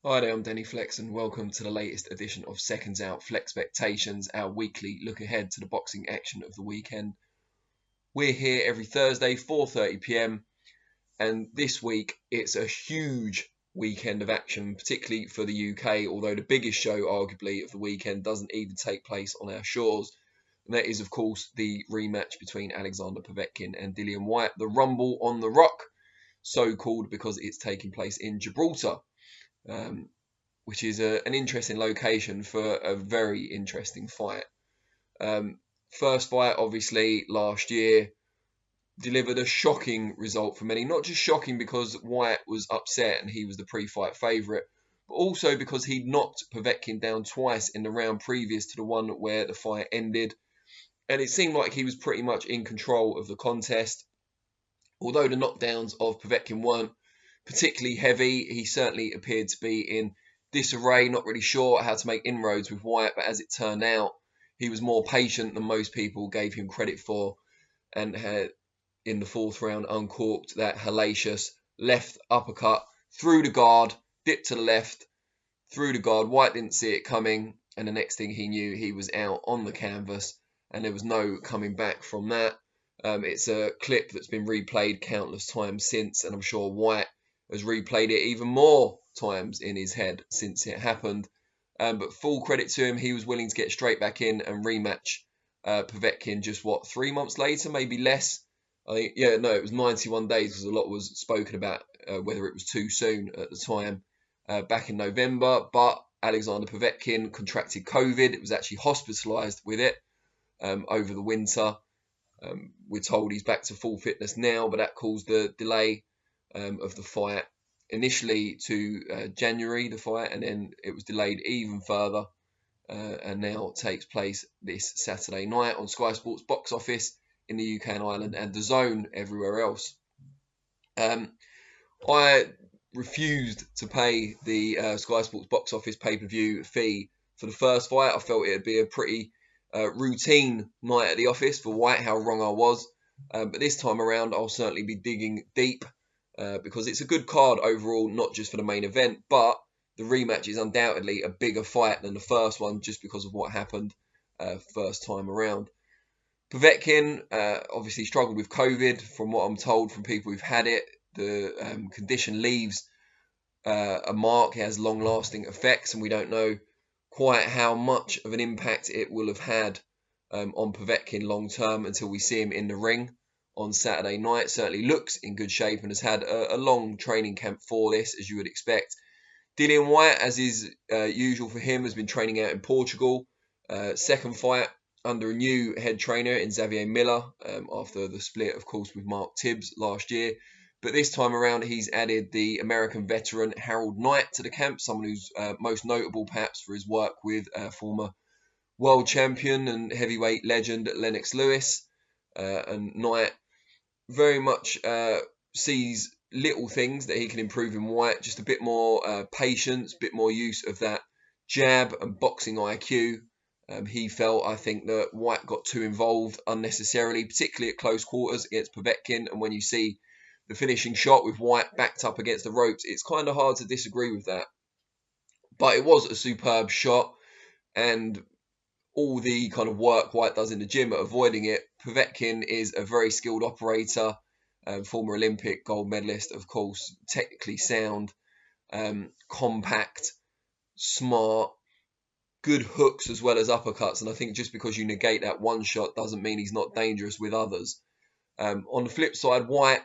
Hi there, I'm Danny Flexen. Welcome to the latest edition of SecondsOut FLEXpectations, our weekly look ahead to the boxing action of the weekend. We're here every Thursday, 4:30 p.m, and this week it's a huge weekend of action, particularly for the UK, although the biggest show, arguably, of the weekend doesn't even take place on our shores. And that is, of course, the rematch between Alexander Povetkin and Dillian Whyte, the Rumble on the Rock, so called because it's taking place in Gibraltar. Which is an interesting location for a very interesting fight. First fight, obviously, last year, delivered a shocking result for many. Not just shocking because Whyte was upset and he was the pre-fight favourite, but also because he'd knocked Povetkin down twice in the round previous to the one where the fight ended. And it seemed like he was pretty much in control of the contest. Although the knockdowns of Povetkin weren't particularly heavy, he certainly appeared to be in disarray, not really sure how to make inroads with Whyte, but as it turned out, he was more patient than most people gave him credit for, and had, in the fourth round, uncorked that hellacious left uppercut through the guard, dipped to the left, through the guard. Whyte didn't see it coming, and the next thing he knew, he was out on the canvas, and there was no coming back from that. It's a clip that's been replayed countless times since, and I'm sure Whyte has replayed it even more times in his head since it happened. But full credit to him, he was willing to get straight back in and rematch Povetkin just, 3 months later, maybe less. I think, it was 91 days because a lot was spoken about whether it was too soon at the time, back in November. But Alexander Povetkin contracted COVID. It was actually hospitalised with it over the winter. We're told he's back to full fitness now, but that caused the delay of the fight initially to January, the fight, and then it was delayed even further, and now takes place this Saturday night on Sky Sports box office in the UK and Ireland, and DAZN everywhere else. I refused to pay the Sky Sports box office pay-per-view fee for the first fight. I felt it'd be a pretty routine night at the office for Whyte, how wrong I was. But this time around, I'll certainly be digging deep because it's a good card overall, not just for the main event, but the rematch is undoubtedly a bigger fight than the first one just because of what happened first time around. Povetkin obviously struggled with COVID, from what I'm told from people who've had it. The condition leaves a mark. It has long-lasting effects, and we don't know quite how much of an impact it will have had on Povetkin long term until we see him in the ring on Saturday night. Certainly looks in good shape and has had a long training camp for this, as you would expect. Dillian Whyte, as is usual for him, has been training out in Portugal. Second fight under a new head trainer in Xavier Miller after the split, of course, with Mark Tibbs last year. But this time around, he's added the American veteran Harold Knight to the camp, someone who's most notable perhaps for his work with former world champion and heavyweight legend Lennox Lewis. And Knight very much sees little things that he can improve in Whyte, just a bit more patience, a bit more use of that jab and boxing IQ. He felt, I think, that Whyte got too involved unnecessarily, particularly at close quarters against Povetkin. And when you see the finishing shot with Whyte backed up against the ropes, it's kind of hard to disagree with that. But it was a superb shot, and all the kind of work Whyte does in the gym at avoiding it. Povetkin is a very skilled operator, former Olympic gold medalist, of course, technically sound, compact, smart, good hooks as well as uppercuts. And I think just because you negate that one shot doesn't mean he's not dangerous with others. On the flip side, Whyte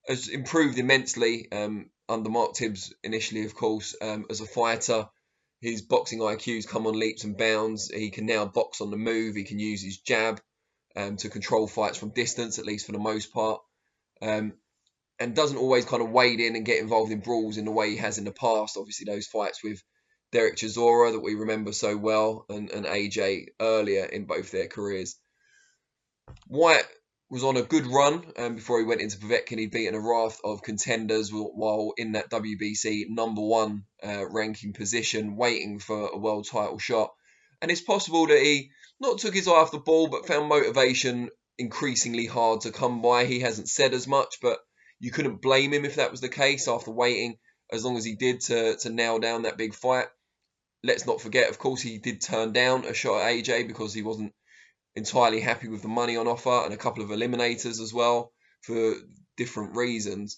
has improved immensely under Mark Tibbs initially, of course, as a fighter. His boxing IQ's come on leaps and bounds. He can now box on the move. He can use his jab to control fights from distance, at least for the most part, and doesn't always kind of wade in and get involved in brawls in the way he has in the past. Obviously, those fights with Derek Chisora that we remember so well, and AJ earlier in both their careers. Whyte was on a good run before he went into Povetkin. He'd beaten a raft of contenders while in that WBC #1 ranking position, waiting for a world title shot. And it's possible that he not took his eye off the ball, but found motivation increasingly hard to come by. He hasn't said as much, but you couldn't blame him if that was the case after waiting as long as he did to nail down that big fight. Let's not forget, of course, he did turn down a shot at AJ because he wasn't entirely happy with the money on offer and a couple of eliminators as well for different reasons.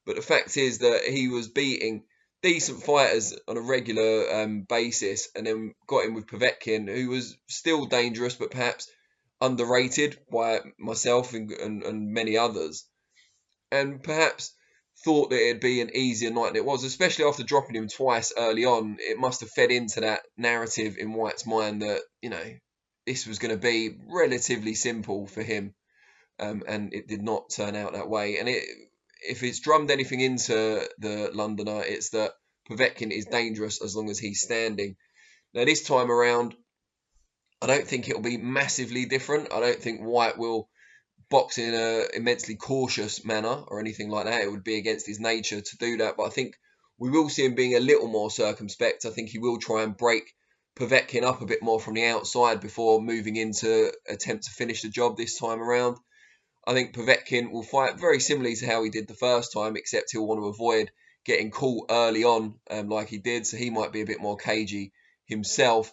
But the fact is that he was beating decent fighters on a regular basis, and then got in with Povetkin, who was still dangerous but perhaps underrated by myself and many others, and perhaps thought that it'd be an easier night than it was, especially after dropping him twice early on. It must have fed into that narrative in Whyte's mind that, you know, this was going to be relatively simple for him, and it did not turn out that way. And if it's drummed anything into the Londoner, it's that Povetkin is dangerous as long as he's standing. Now, this time around, I don't think it'll be massively different. I don't think Whyte will box in an immensely cautious manner or anything like that. It would be against his nature to do that. But I think we will see him being a little more circumspect. I think he will try and break Povetkin up a bit more from the outside before moving into attempt to finish the job this time around. I think Povetkin will fight very similarly to how he did the first time, except he'll want to avoid getting caught early on like he did, so he might be a bit more cagey himself.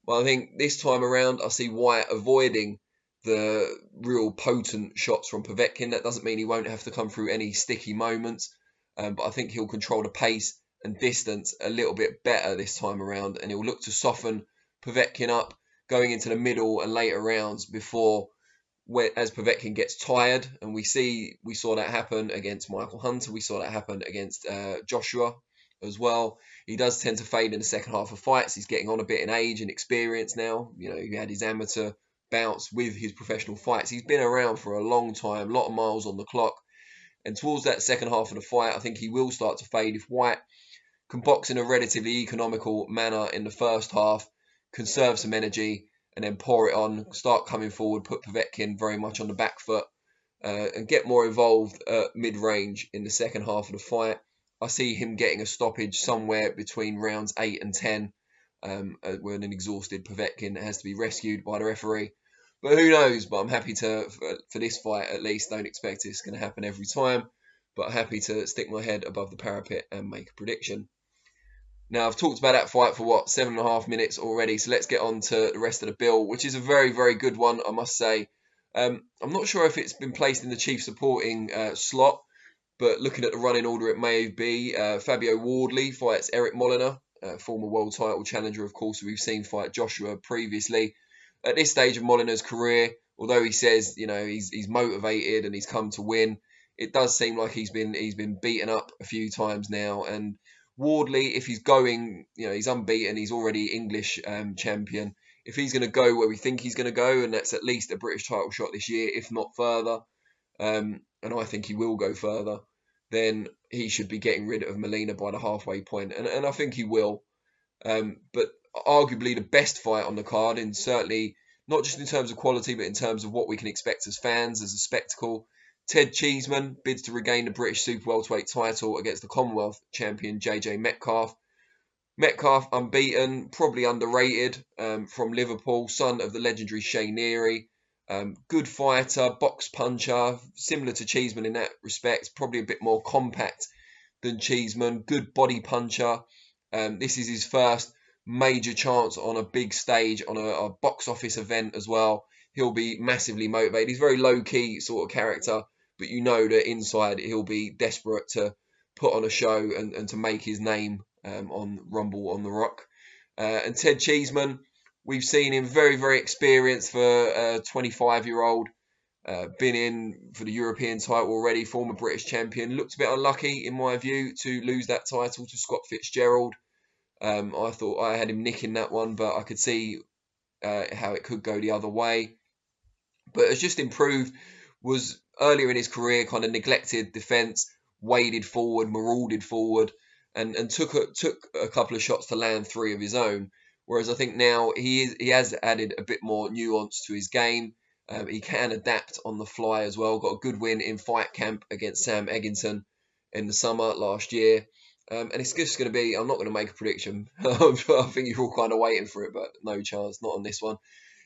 But I think this time around, I see Whyte avoiding the real potent shots from Povetkin. That doesn't mean he won't have to come through any sticky moments, but I think he'll control the pace and distance a little bit better this time around, and he'll look to soften Povetkin up going into the middle and later rounds before, as Povetkin gets tired. And we saw that happen against Michael Hunter. We saw that happen against Joshua as well. He does tend to fade in the second half of fights. He's getting on a bit in age and experience now. You know, he had his amateur bouts with his professional fights. He's been around for a long time, a lot of miles on the clock. And towards that second half of the fight, I think he will start to fade if Whyte can box in a relatively economical manner in the first half, conserve some energy, and then pour it on, start coming forward, put Povetkin very much on the back foot, and get more involved at mid-range in the second half of the fight. I see him getting a stoppage somewhere between rounds 8 and 10, when an exhausted Povetkin has to be rescued by the referee. But who knows? But I'm happy for this fight at least. Don't expect it's going to happen every time, but happy to stick my head above the parapet and make a prediction. Now, I've talked about that fight for 7.5 minutes already, so let's get on to the rest of the bill, which is a very, very good one, I must say. I'm not sure if it's been placed in the chief supporting slot, but looking at the running order, it may be. Fabio Wardley fights Eric Moliner, former world title challenger, of course, we've seen fight Joshua previously. At this stage of Moliner's career, although he says, you know, he's motivated and he's come to win, it does seem like he's been beaten up a few times now. And Wardley, if he's going, you know, he's unbeaten, he's already English champion. If he's going to go where we think he's going to go, and that's at least a British title shot this year, if not further, and I think he will go further, then he should be getting rid of Molina by the halfway point, and I think he will. But arguably the best fight on the card, and certainly not just in terms of quality, but in terms of what we can expect as fans, as a spectacle. Ted Cheeseman bids to regain the British Super Welterweight title against the Commonwealth champion JJ Metcalf. Metcalf, unbeaten, probably underrated, from Liverpool, son of the legendary Shea Neary. Good fighter, box puncher, similar to Cheeseman in that respect, probably a bit more compact than Cheeseman. Good body puncher. This is his first major chance on a big stage, on a box office event as well. He'll be massively motivated. He's a very low-key sort of character, but you know that inside he'll be desperate to put on a show and to make his name on Rumble on the Rock. And Ted Cheeseman, we've seen him very, very experienced for a 25-year-old. Been in for the European title already, former British champion. Looked a bit unlucky, in my view, to lose that title to Scott Fitzgerald. I thought I had him nicking that one, but I could see how it could go the other way. But has just improved, was earlier in his career kind of neglected defence, waded forward, marauded forward, and took a couple of shots to land 3 of his own. Whereas I think now he has added a bit more nuance to his game. He can adapt on the fly as well. Got a good win in fight camp against Sam Eggington in the summer last year. And it's just going to be, I'm not going to make a prediction. I think you're all kind of waiting for it, but no chance, not on this one.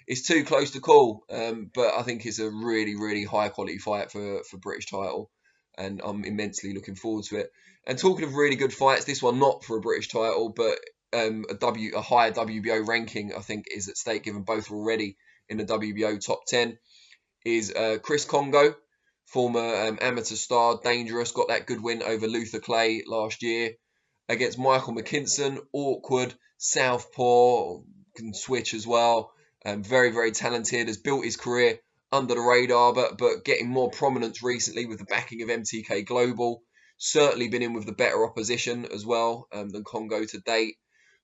It's too close to call, but I think it's a really, really high quality fight for British title. and I'm immensely looking forward to it. And talking of really good fights, this one not for a British title, but a higher WBO ranking, I think, is at stake, given both are already in the WBO top 10, is Chris Kongo, former amateur star, dangerous, got that good win over Luther Clay last year, against Michael McKinson, awkward, southpaw, can switch as well, very, very talented, has built his career under the radar, but getting more prominence recently with the backing of MTK Global. Certainly been in with the better opposition as well than Kongo to date.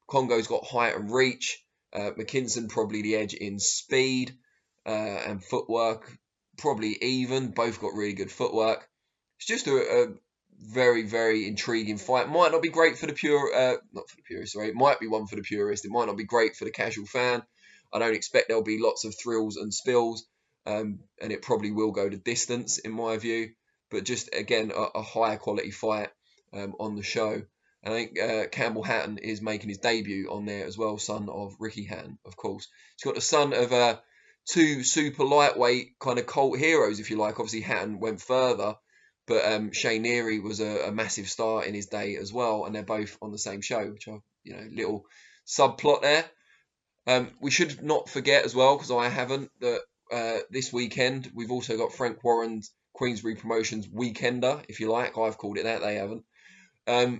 Kongo's got height and reach. McKinson probably the edge in speed and footwork, probably even. Both got really good footwork. It's just a very, very intriguing fight. Might not be great for the not for the purist, sorry. It might be one for the purist. It might not be great for the casual fan. I don't expect there'll be lots of thrills and spills, and it probably will go the distance in my view. But just again, a higher quality fight on the show. And I think Campbell Hatton is making his debut on there as well, son of Ricky Hatton, of course. He's got the son of two super lightweight kind of cult heroes, if you like. Obviously, Hatton went further, but Shane Neary was a massive star in his day as well, and they're both on the same show, which are, little subplot there. We should not forget as well, because I haven't, that this weekend we've also got Frank Warren's Queensbury Promotions Weekender, if you like. I've called it that, they haven't.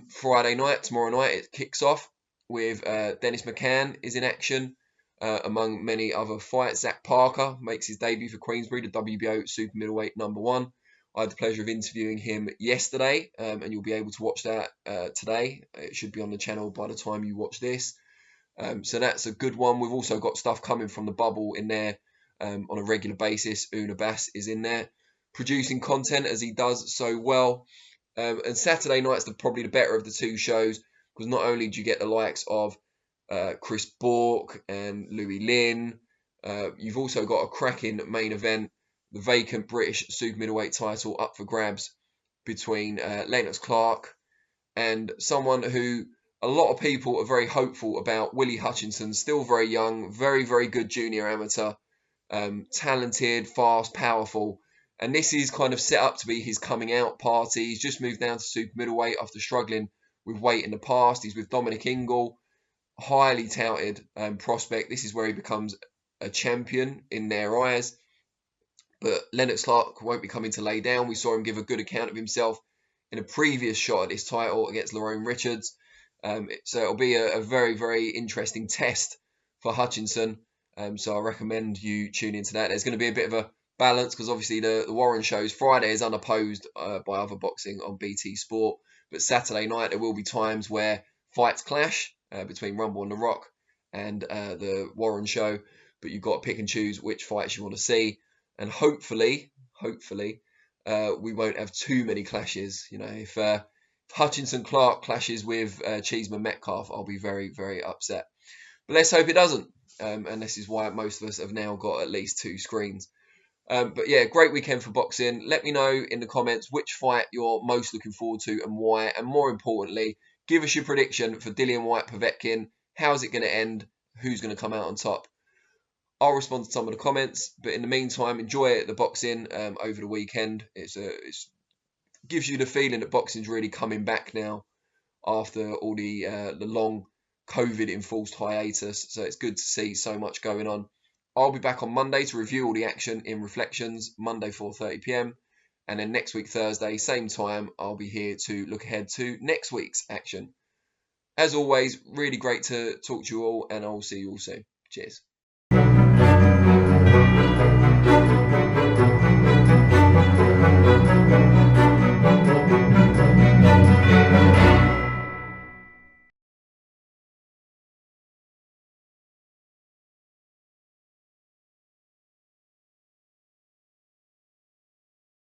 Friday night, tomorrow night, it kicks off with Dennis McCann is in action, among many other fights. Zach Parker makes his debut for Queensbury, the WBO super middleweight #1. I had the pleasure of interviewing him yesterday, and you'll be able to watch that today. It should be on the channel by the time you watch this. So that's a good one. We've also got stuff coming from the bubble in there on a regular basis. Una Bass is in there, producing content as he does so well. And Saturday night's probably the better of the two shows, because not only do you get the likes of Chris Bourke and Louis Lynn, you've also got a cracking main event, the vacant British super middleweight title up for grabs between Lennox Clark and someone who a lot of people are very hopeful about, Willie Hutchinson, still very young, very, very good junior amateur, talented, fast, powerful. And this is kind of set up to be his coming out party. He's just moved down to super middleweight after struggling with weight in the past. He's with Dominic Ingle, highly touted prospect. This is where he becomes a champion in their eyes. But Lennox Clark won't be coming to lay down. We saw him give a good account of himself in a previous shot at this title against Lerone Richards. So it'll be a very, very interesting test for Hutchinson. So I recommend you tune into that. There's going to be a bit of a balance, because obviously the Warren shows Friday is unopposed by other boxing on BT Sport, but Saturday night there will be times where fights clash between Rumble and The Rock and the Warren show, but you've got to pick and choose which fights you want to see, and hopefully we won't have too many clashes. If Hutchinson Clark clashes with Cheeseman Metcalf, I'll be very, very upset, but let's hope it doesn't, and this is why most of us have now got at least 2 screens. But yeah, great weekend for boxing. Let me know in the comments which fight you're most looking forward to and why. And more importantly, give us your prediction for Dillian Whyte Povetkin. How's it going to end? Who's going to come out on top? I'll respond to some of the comments. But in the meantime, enjoy the boxing over the weekend. It gives you the feeling that boxing's really coming back now after all the long COVID-enforced hiatus. So it's good to see so much going on. I'll be back on Monday to review all the action in Reflections, Monday 4:30 PM. And then next week, Thursday, same time, I'll be here to look ahead to next week's action. As always, really great to talk to you all, and I'll see you all soon. Cheers.